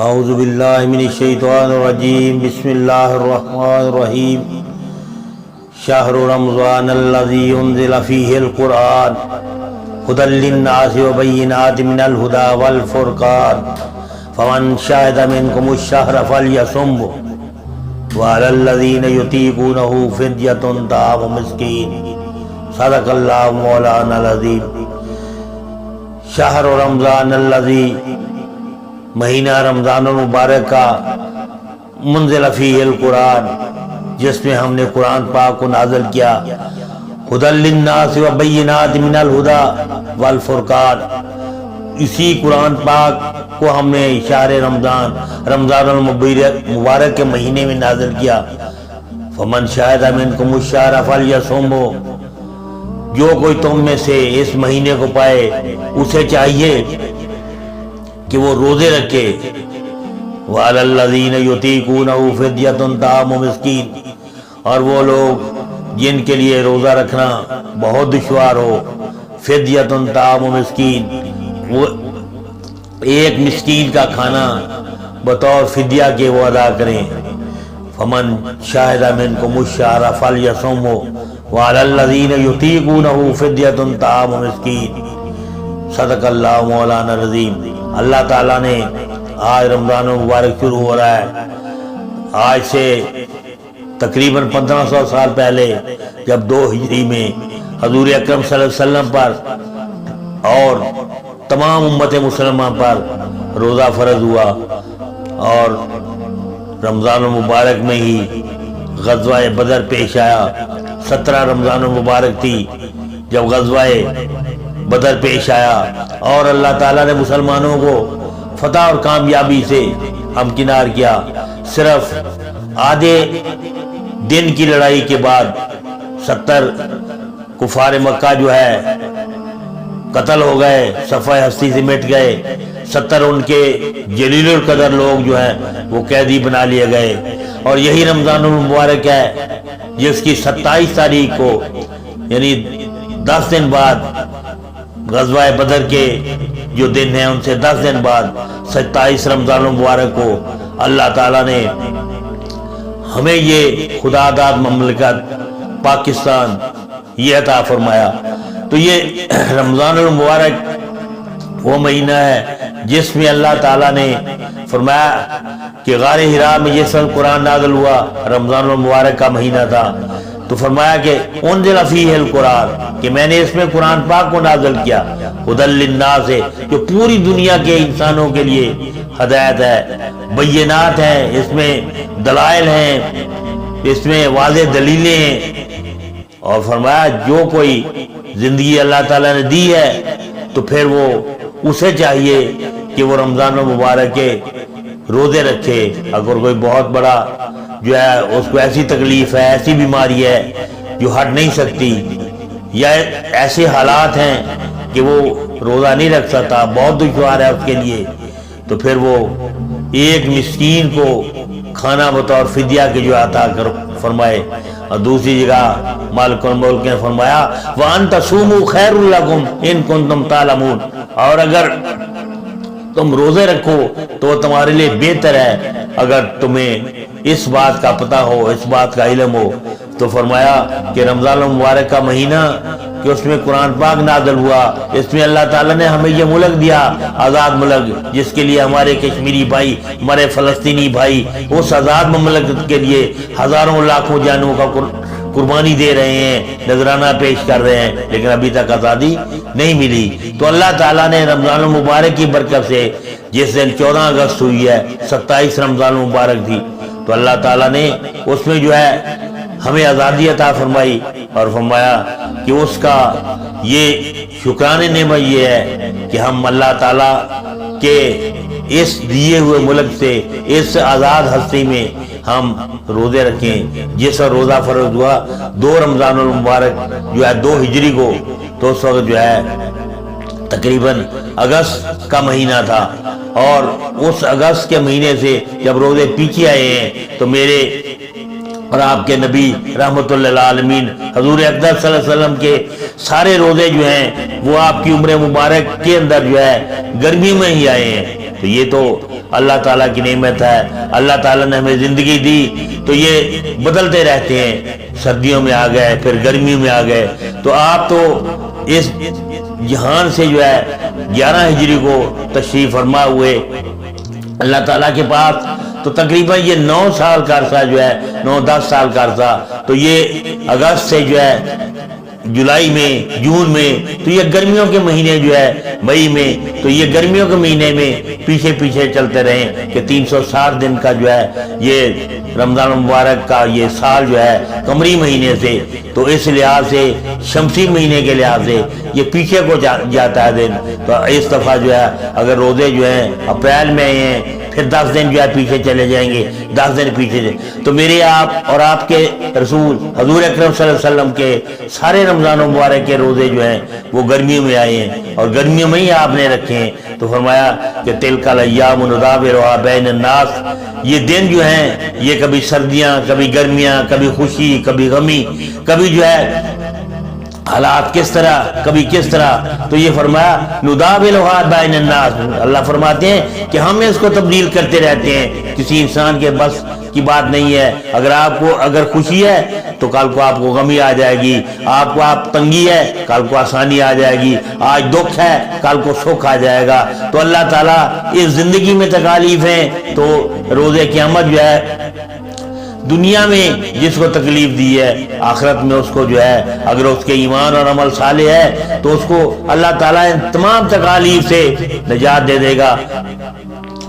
اعوذ باللہ من الشیطان الرجیم بسم اللہ الرحمن الرحیم شہر رمضان الذی انزل فیہ القرآن ھدی للناس وبینات من الھدی والفرقان فمن شہد منکم الشہر فلیصمہ وعلی الذین یطیقونہ فدیۃ طعام مسکین صدق اللہ مولانا العظیم۔ شہر رمضان الذی، مہینہ رمضان المبارک کا، منزل فیہ القرآن، جس میں ہم نے قرآن پاک کو نازل کیا، ھدی للناس وبینات من الھدی والفرقان، اسی قرآن پاک کو ہم نے شہر رمضان المبارک کے مہینے میں نازل کیا۔ فمن شہد منکم الشہر فلیصمہ، جو کوئی تم میں سے اس مہینے کو پائے اسے چاہیے کہ وہ روزے رکھے۔ وَعَلَى الَّذِينَ يُطِيقُونَهُ فِدْيَةٌ طَعَامُ مِسْكِينٍ، اور وہ لوگ جن کے لیے روزہ رکھنا بہت دشوار ہو، فِدْيَةٌ طَعَامُ مِسْكِينٍ، وہ ایک مسکین کا کھانا بطور فدیہ کے وہ ادا کریں۔ فَمَن شَهِدَ مِنْكُمُ الشَّهْرَ فَلْيَصُمْهُ وَعَلَى الَّذِينَ يُطِيقُونَهُ فِدْيَةٌ طَعَامُ مِسْكِينٍ صدق اللہ مولانا العظیم۔ اللہ تعالیٰ نے آج رمضان المبارک شروع ہو رہا ہے، آج سے تقریباً 1500 سال پہلے جب 2 ہجری میں حضور اکرم صلی اللہ علیہ وسلم پر اور تمام امت مسلمہ پر روزہ فرض ہوا، اور رمضان المبارک میں ہی غزوہ بدر پیش آیا۔ 17 رمضان المبارک تھی جب غزوہ بدر پیش آیا، اور اللہ تعالیٰ نے مسلمانوں کو فتح اور کامیابی سے ہمکنار کیا۔ صرف آدھے دن کی لڑائی کے بعد 70 کفار مکہ جو ہے قتل ہو گئے، صفحہ ہستی سے مٹ گئے۔ 70 ان کے جلیل القدر لوگ جو ہیں وہ قیدی بنا لیے گئے، اور یہی رمضان المبارک ہے جس کی 27 تاریخ کو، یعنی 10 دن بعد غزوہ بدر کے جو دن ہیں ان سے 10 دن بعد 27 رمضان المبارک کو اللہ تعالیٰ نے ہمیں یہ خدا داد مملکت پاکستان یہ عطا فرمایا۔ تو یہ رمضان المبارک وہ مہینہ ہے جس میں اللہ تعالیٰ نے فرمایا کہ غار حرا میں یہ سب قرآن نازل ہوا، رمضان المبارک کا مہینہ تھا، تو فرمایا کہ انزل فیہ القرآن، کہ میں نے اس میں قرآن پاک کو نازل کیا، ھدی للناس، جو پوری دنیا کے انسانوں کے لیے ہدایت ہے، بینات ہیں، اس میں دلائل ہیں، اس میں واضح دلیلیں ہیں، اور فرمایا جو کوئی زندگی اللہ تعالیٰ نے دی ہے تو پھر وہ اسے چاہیے کہ وہ رمضان المبارک کے روزے رکھے۔ اگر کوئی بہت بڑا جو ہے اس کو ایسی تکلیف ہے، ایسی بیماری ہے جو ہٹ نہیں سکتی، یا ایسے حالات ہیں کہ وہ روزہ نہیں رکھ سکتا، بہت دشوار ہے اس کے لیے، تو پھر وہ ایک مسکین کو کھانا بطور فدیہ کے جو عطا کر فرمائے۔ اور دوسری جگہ مالک الملک نے فرمایا وَأَن تَصُومُوا خَيْرٌ لَكُمْ إِن كُنتُمْ تَعْلَمُونَ، اور اگر تم روزے رکھو تو وہ تمہارے لیے بہتر ہے اگر تمہیں اس بات کا پتہ ہو، اس بات کا علم ہو۔ تو فرمایا کہ رمضان المبارک کا مہینہ کہ اس میں قرآن پاک نازل ہوا، اس میں اللہ تعالیٰ نے ہمیں یہ ملک دیا، آزاد ملک، جس کے لیے ہمارے کشمیری بھائی، ہمارے فلسطینی بھائی اس آزاد مملکت کے لیے ہزاروں لاکھوں جانوں کا قربانی دے رہے ہیں، نذرانہ پیش کر رہے ہیں، لیکن ابھی تک آزادی نہیں ملی۔ تو اللہ تعالیٰ نے رمضان المبارک کی برکت سے، جس دن 14 اگست ہوئی ہے، 27 رمضان المبارک تھی، تو اللہ تعالیٰ نے اس میں جو ہے ہمیں آزادی عطا فرمائی، اور فرمایا کہ اس کا یہ شکرانے نعمت یہ ہے کہ ہم اللہ تعالیٰ کے اس دیے ہوئے ملک سے، اس آزاد ہستی میں ہم روزے رکھیں۔ جس وقت روزہ فرض ہوا 2 رمضان المبارک جو ہے 2 ہجری کو، تو اس وقت جو ہے تقریباً اگست کا مہینہ تھا، اور اس اگست کے مہینے سے جب روزے پیچھے آئے ہیں تو میرے اور آپ کے نبی رحمت اللہ للعالمین حضور اقدس صلی اللہ علیہ وسلم کے سارے روزے جو ہیں وہ آپ کی عمر مبارک کے اندر جو ہے گرمی میں ہی آئے ہیں، تو یہ تو اللہ تعالیٰ کی نعمت ہے. اللہ تعالیٰ نے ہمیں زندگی دی تو یہ بدلتے رہتے ہیں. سردیوں میں آ گئے, پھر گرمیوں میں آ گئے. تو آپ تو اس جہان سے جو ہے 11 ہجری کو تشریف فرما ہوئے اللہ تعالیٰ کے پاس. تو تقریباً یہ 9 سال کا عرصہ جو ہے, 9-10 سال کا عرصہ. تو یہ اگست سے جو ہے جولائی میں, جون میں, تو یہ گرمیوں کے مہینے جو ہے مئی میں, تو یہ گرمیوں کے مہینے میں پیچھے پیچھے چلتے رہے کہ 360 دن کا جو ہے یہ رمضان مبارک کا یہ سال جو ہے قمری مہینے سے, تو اس لحاظ سے شمسی مہینے کے لحاظ سے یہ پیچھے کو جاتا ہے دن. تو اس دفعہ جو ہے اگر روزے جو ہیں اپریل میں ہیں, پھر 10 دن جو ہے پیچھے چلے جائیں گے, 10 دن پیچھے سے. تو میرے آپ اور آپ کے رسول حضور اکرم صلی اللہ علیہ وسلم کے سارے رمضان مبارک کے روزے جو ہیں وہ گرمیوں میں آئے ہیں اور گرمیوں میں ہی آپ نے رکھے ہیں. تو فرمایا کہ تلک الایام نداولها بین الناس, یہ دن جو ہیں یہ کبھی سردیاں, کبھی گرمیاں, کبھی خوشی, کبھی غمی, کبھی جو ہے حالات کس طرح, کبھی کس طرح. تو یہ فرمایا نداولها بین الناس, اللہ فرماتے ہیں کہ ہم اس کو تبدیل کرتے رہتے ہیں, کسی انسان کے بس کی بات نہیں ہے. اگر آپ کو اگر خوشی ہے تو کل کو آپ کو غمی آ جائے گی, آپ کو آپ تنگی ہے کل کو آسانی آ جائے گی, آج دکھ ہے کل کو سکھ آ جائے گا. تو اللہ تعالیٰ اس زندگی میں تکالیف ہیں, تو روزے قیامت جو ہے دنیا میں جس کو تکلیف دی ہے, آخرت میں اس کو جو ہے اگر اس کے ایمان اور عمل صالح ہے تو اس کو اللہ تعالیٰ ان تمام تکالیف سے نجات دے دے گا.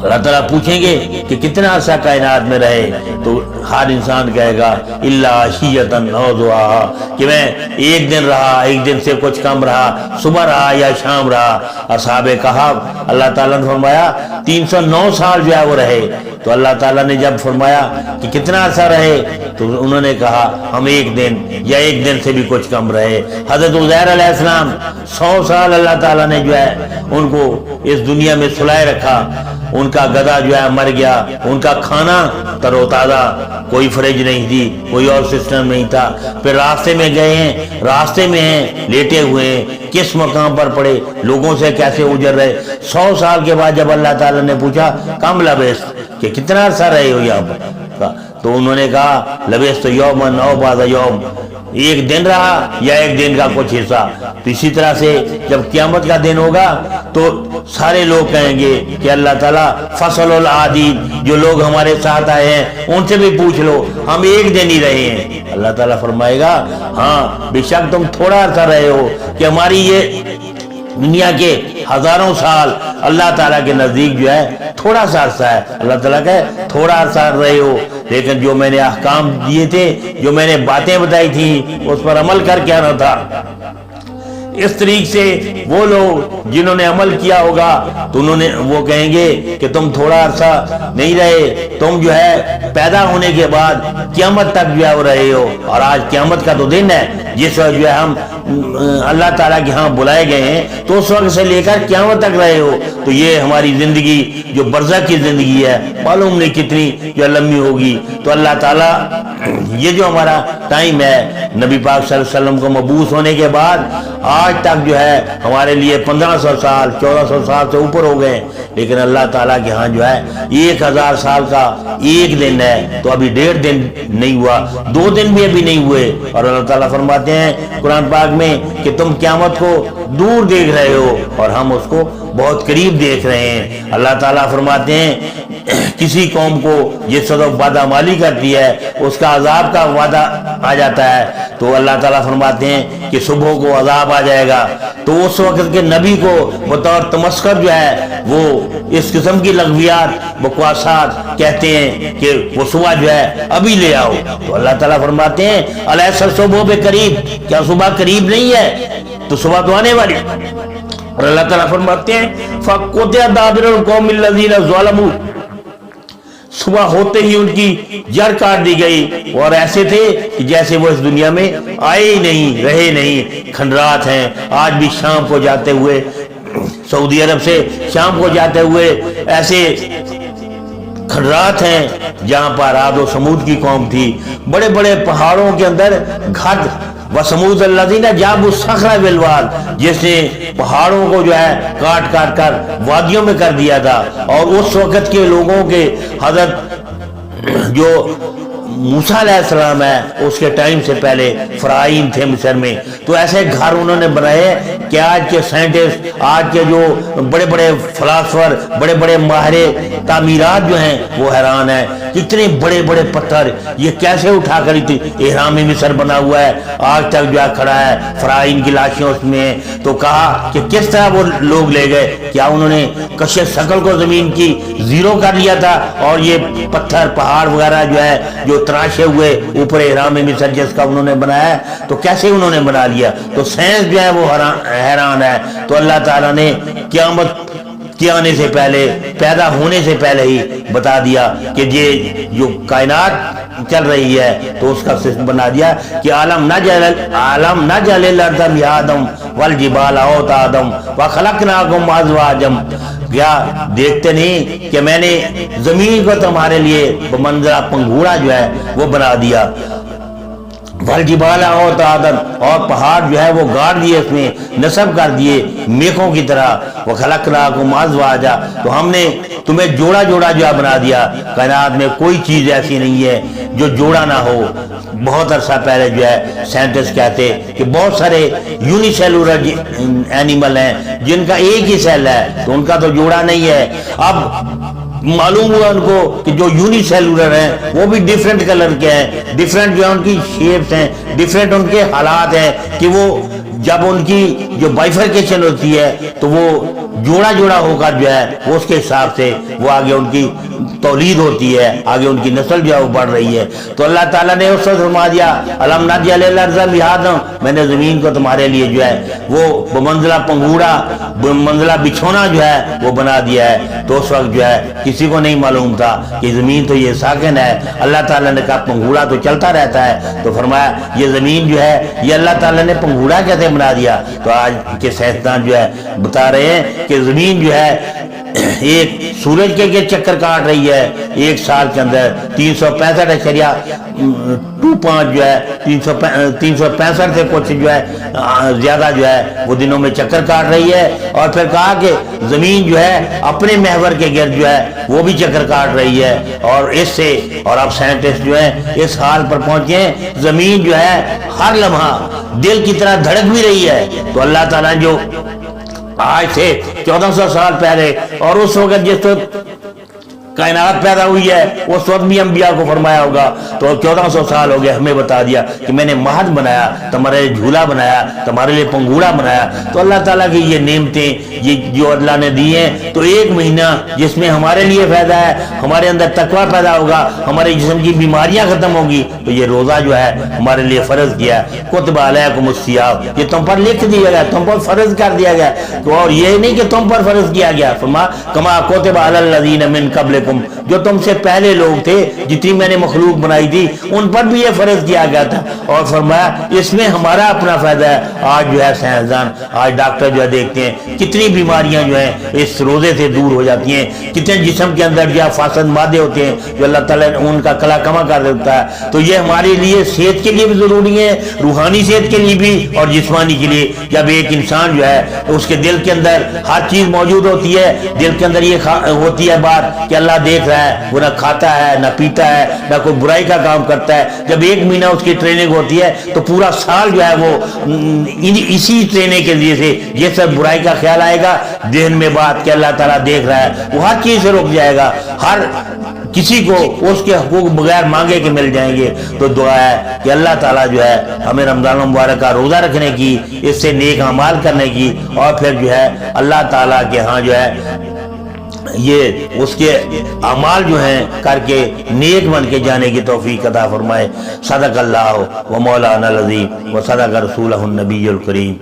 اللہ تعالیٰ پوچھیں گے کہ کتنا عرصہ کائنات میں رہے, تو ہر انسان کہے گا الا عشیۃ او ضحاہا, کہ میں ایک دن رہا, ایک دن سے کچھ کم رہا, صبح رہا یا شام رہا. اصحاب کہف اللہ تعالیٰ نے فرمایا 309 سال جو ہے وہ رہے. تو اللہ تعالیٰ نے جب فرمایا کہ کتنا عرصہ رہے تو انہوں نے کہا ہم ایک دن یا ایک دن سے بھی کچھ کم رہے. حضرت عزیر علیہ السلام 100 سال اللہ تعالیٰ نے جو ہے ان کو اس دنیا میں سلائے رکھا. ان کا گدھا جو ہے مر گیا, ان کا کھانا تر و تازہ, کوئی فریج نہیں تھی, کوئی اور سسٹم نہیں تھا. پھر راستے میں گئے ہیں, راستے میں ہیں, لیٹے ہوئے ہیں, کس مقام پر پڑے, لوگوں سے کیسے گزر رہے. 100 سال کے بعد جب اللہ تعالیٰ نے پوچھا کم لبیس, کہ کتنا عرصہ رہے ہو یہاں پر, تو انہوں نے کہا لبیس تو یومن او بعض یوم, ایک دن رہا یا ایک دن کا کچھ حصہ. تو اسی طرح سے جب قیامت کا دن ہوگا تو سارے لوگ کہیں گے کہ اللہ تعالیٰ فصل العادین, جو لوگ ہمارے ساتھ آئے ہیں ان سے بھی پوچھ لو, ہم ایک دن ہی رہے ہیں. اللہ تعالیٰ فرمائے گا ہاں بے شک تم تھوڑا عرصہ رہے ہو, کہ ہماری یہ دنیا کے ہزاروں سال اللہ تعالیٰ کے نزدیک جو ہے تھوڑا سا عرصہ ہے. اللہ تعالیٰ کہ تھوڑا عرصہ رہے ہو, لیکن جو میں نے احکام دیے تھے, جو میں نے باتیں بتائی تھیں, اس پر عمل کر کے آنا تھا. اس طریقے سے وہ لوگ جنہوں نے عمل کیا ہوگا تو انہوں نے وہ کہیں گے کہ تم تھوڑا عرصہ نہیں رہے, تم جو ہے پیدا ہونے کے بعد قیامت تک جو ہے وہ رہے ہو. اور آج قیامت کا تو دن ہے جس وقت جو ہے ہم اللہ تعالیٰ کے ہاں بلائے گئے ہیں, تو اس وقت سے لے کر قیامت تک رہے ہو. تو یہ ہماری زندگی جو برزخ کی زندگی ہے معلوم نہیں کتنی جو لمبی ہوگی. تو اللہ تعالیٰ یہ جو ہمارا ٹائم ہے نبی پاک صلی اللہ علیہ وسلم کو مبعوث ہونے کے بعد آج تک جو ہے ہمارے لیے 1500 سال 1400 سال سے اوپر ہو گئے, لیکن اللہ تعالیٰ کے ہاں جو ہے 1000 سال کا ایک دن ہے. تو ابھی 1.5 دن نہیں ہوا, 2 دن بھی ابھی نہیں ہوئے. اور اللہ تعالیٰ فرماتے ہیں قرآن پاک میں کہ تم قیامت کو دور دیکھ رہے ہو اور ہم اس کو بہت قریب دیکھ رہے ہیں. اللہ تعالیٰ فرماتے ہیں کسی قوم کو جس وقت وعدہ مالی کرتی ہے اس کا عذاب کا وعدہ آ جاتا ہے, تو اللہ تعالیٰ فرماتے ہیں کہ صبح کو عذاب آ جائے گا. تو اس وقت کے نبی کو بطور تمسخر جو ہے وہ اس قسم کی لغویات بکواسات کہتے ہیں کہ وہ صبح جو ہے ابھی لے آؤ. تو اللہ تعالیٰ فرماتے ہیں الیس الصبح بقریب, کیا صبح قریب نہیں ہے, تو صبح تو آنے والی. اور اللہ تعالیٰ فرماتے ہیں فَقُطِعَ دَابِرُ الْقَوْمِ الَّذِينَ ظَلَمُوا, صبح ہوتے ہی ان کی جڑ کاٹ دی گئی, اور ایسے تھے کہ جیسے وہ اس دنیا میں آئے ہی نہیں, رہے نہیں. کھنڈرات ہیں آج بھی شام کو جاتے ہوئے, سعودی عرب سے شام کو جاتے ہوئے ایسے کھنڈرات ہیں جہاں پر عاد و سمود کی قوم تھی. بڑے بڑے پہاڑوں کے اندر گھر وَثَمُودَ الَّذِينَ جَابُوا الصَّخْرَ بِالْوَادِ، جس نے پہاڑوں کو جو ہے کاٹ کاٹ کر وادیوں میں کر دیا تھا. اور اس وقت کے لوگوں کے حضرت جو موسیٰ علیہ السلام ہے اس کے ٹائم سے پہلے فرعون تھے مصر میں، تو ایسے گھر انہوں نے بنائے کہ آج کے سائنٹسٹ، آج کے جو بڑے بڑے فلاسفر، بڑے بڑے ماہر تعمیرات جو ہیں وہ حیران ہیں. اتنے بڑے بڑے پتھر یہ کیسے اٹھا کر اہرام مصر بنا ہوا ہے، آج تک جو ہے کھڑا ہے، فرعون کی لاشیں اس میں ہیں. تو کہا کہ کس طرح وہ لوگ لے گئے، کیا انہوں نے کش ثقل کو زمین کی زیرو کر لیا تھا اور یہ پتھر پہاڑ وغیرہ جو ہے جو تراشے ہوئے اوپر اہرام مصر جس کا انہوں نے بنایا، تو کیسے انہوں نے بنا لیا؟ تو سائنس جو ہے وہ حیران ہے. تو اللہ تعالیٰ نے قیامت کے آنے سے پہلے، پیدا ہونے سے پہلے ہی بتا دیا کہ یہ جو کائنات چل رہی ہے تو اس کا سسٹم بنا دیا کہ عالم نجعل الارض مہادا والجبال اوتادا وخلقناکم ازواجا. کیا دیکھتے نہیں کہ میں نے زمین کو تمہارے لیے بمنزلہ پنگھوڑا جو ہے وہ بنا دیا، والجبال اوتادا، اور پہاڑ جو ہے وہ گاڑ دیے، اس میں نصب کر دیے میخوں کی طرح. وخلقناکم ازواجا، تو ہم نے تمہیں جوڑا جوڑا جو ہے بنا دیا. کائنات میں کوئی چیز ایسی نہیں ہے جو جوڑا نہ ہو. بہت عرصہ پہلے جو ہے سائنٹسٹ کہتے کہ بہت سارے یونی سیلولر اینیمل ہیں جن کا ایک ہی سیل ہے، تو ان کا تو جوڑا نہیں ہے. اب معلوم ہوا ان کو کہ جو یونی سیلولر ہیں وہ بھی ڈیفرنٹ کلر کے ہیں، ڈیفرنٹ جو ہے ان کی شیپس ہیں، ڈیفرنٹ ان کے حالات ہیں کہ وہ جب ان کی جو بائیفرکیشن ہوتی ہے تو وہ جوڑا جوڑا ہو کر جو ہے اس کے حساب سے وہ آگے ان کی تولید ہوتی ہے، آگے ان کی نسل جو ہے وہ بڑھ رہی ہے. تو اللہ تعالیٰ نے اس وقت فرما دیا الم نجعل الارض مہادا، میں نے زمین کو تمہارے لیے جو ہے وہ بمنزلہ پنگھوڑا، بمنزلہ بچھونا جو ہے وہ بنا دیا ہے. تو اس وقت جو ہے کسی کو نہیں معلوم تھا کہ زمین تو یہ ساکن ہے. اللہ تعالیٰ نے کہا پنگھوڑا تو چلتا رہتا ہے، تو فرمایا یہ زمین جو ہے یہ اللہ تعالیٰ نے پنگھوڑا کیسے بنا دیا؟ تو آج کے سائنسدان جو ہے بتا رہے ہیں کہ زمین جو ہے ایک سورج کے چکر کاٹ رہی ہے ایک سال کے اندر 365.25 جو ہے 365 سے کچھ جو ہے زیادہ جو ہے وہ دنوں میں چکر کاٹ رہی ہے. اور پھر کہا کہ زمین جو ہے اپنے محور کے گرد جو ہے وہ بھی چکر کاٹ رہی ہے. اور اس سے اور اب سائنٹسٹ جو ہے اس حال پر پہنچے ہیں زمین جو ہے ہر لمحہ دل کی طرح دھڑک بھی رہی ہے. تو اللہ تعالیٰ جو آج سے 1400 سال پہلے اور اس وقت جس وقت کائنات پیدا ہوئی ہے اس وقت بھی انبیاء کو فرمایا ہوگا. تو 1400 سال ہو گئے ہمیں بتا دیا کہ میں نے مہد بنایا، تمہارے لیے جھولا بنایا، تمہارے لیے پنگھوڑا بنایا. تو اللہ تعالیٰ کی یہ نعمتیں یہ جو اللہ نے دی ہیں، تو ایک مہینہ جس میں ہمارے لیے فائدہ ہے، ہمارے اندر تقویٰ پیدا ہوگا، ہمارے جسم کی بیماریاں ختم ہوگی. تو یہ روزہ جو ہے ہمارے لیے فرض کیا ہے. کتب علیکم الصیام، یہ تم پر لکھ دیا گیا، تم پر فرض کر دیا گیا. تو اور یہ نہیں کہ تم پر فرض کیا گیا، کما کتب علی الذین من قبلکم، جو تم سے پہلے لوگ تھے جتنی میں نے مخلوق بنائی تھی ان پر بھی یہ فرض کیا گیا تھا. اور فرمایا اس میں ہمارا اپنا فائدہ ہے. آج جو ہے سائنسدان، آج ڈاکٹر جو ہے دیکھتے ہیں کتنی بیماریاں جو ہیں اس روزے سے دور ہو جاتی ہیں، کتنے جسم کے اندر جو فاسد مادے ہوتے ہیں جو اللہ تعالیٰ نے ان کا کلا کما کر دیتا ہے. تو یہ ہمارے لیے صحت کے لیے بھی ضروری ہے، روحانی صحت کے لیے بھی اور جسمانی کے لیے. جب ایک انسان جو ہے اس کے دل کے اندر ہر چیز موجود ہوتی ہے، دل کے اندر یہ ہوتی ہے بات کہ اللہ دیکھ رہا ہے، وہ نہ کھاتا ہے نہ پیتا ہے نہ کوئی برائی کا کام کرتا ہے. جب ایک مہینہ اس کی ٹریننگ ہوتی ہے تو پورا سال جو ہے وہ اسی ٹریننگ کے ذریعے سے یہ سب برائی کا خیال آئے گا، ذہن میں بات کہ اللہ تعالیٰ دیکھ رہا ہے، وہ ہر چیز سے رک جائے گا، ہر کسی کو اس کے حقوق بغیر مانگے کے مل جائیں گے. تو دعا ہے کہ اللہ تعالیٰ جو ہے ہمیں رمضان المبارک کا روزہ رکھنے کی، اس سے نیک اعمال کرنے کی، اور پھر جو ہے اللہ تعالیٰ کے ہاں جو ہے یہ اس کے اعمال جو ہیں کر کے نیک بن کے جانے کی توفیق عطا فرمائے. صدق اللہ و مولانا العظیم و صدق رسولہ النبی الکریم.